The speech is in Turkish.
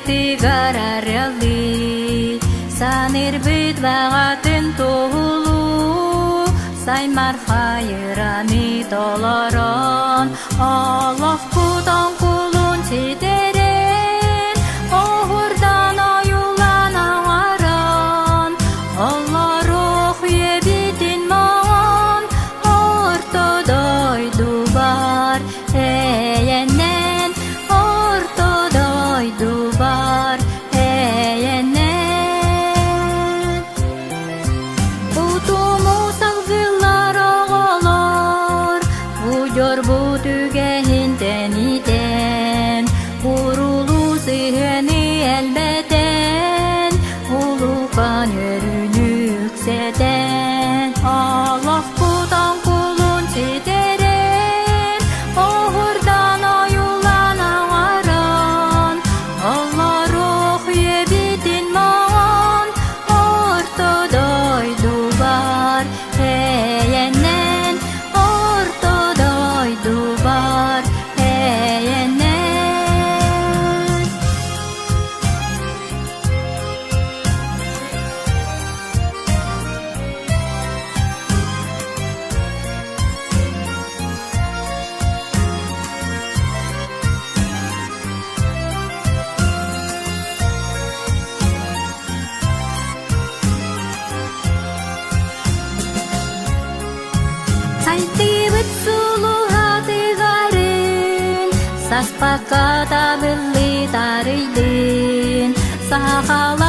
tigararali sanir bit vagatin tuhulu say marhayrani dolaron Allah kudan kulun çideren ohurdan ayulan avaran Allah ruh yebidin man ortadoy dubar eyenen ortadoy dubar eyenen utumu savgılar ağalar bujur bu tügehinden iden urulu zihni elbeten ulukan yörünü yükseden Allah kudan kulun çideren ohurdan ayulan avaran Allah ruh yebidin man ortadoy dubar eyenen ortadoy dubar eyenen Saitibet sulu hati garin saspakata beli taridin sakala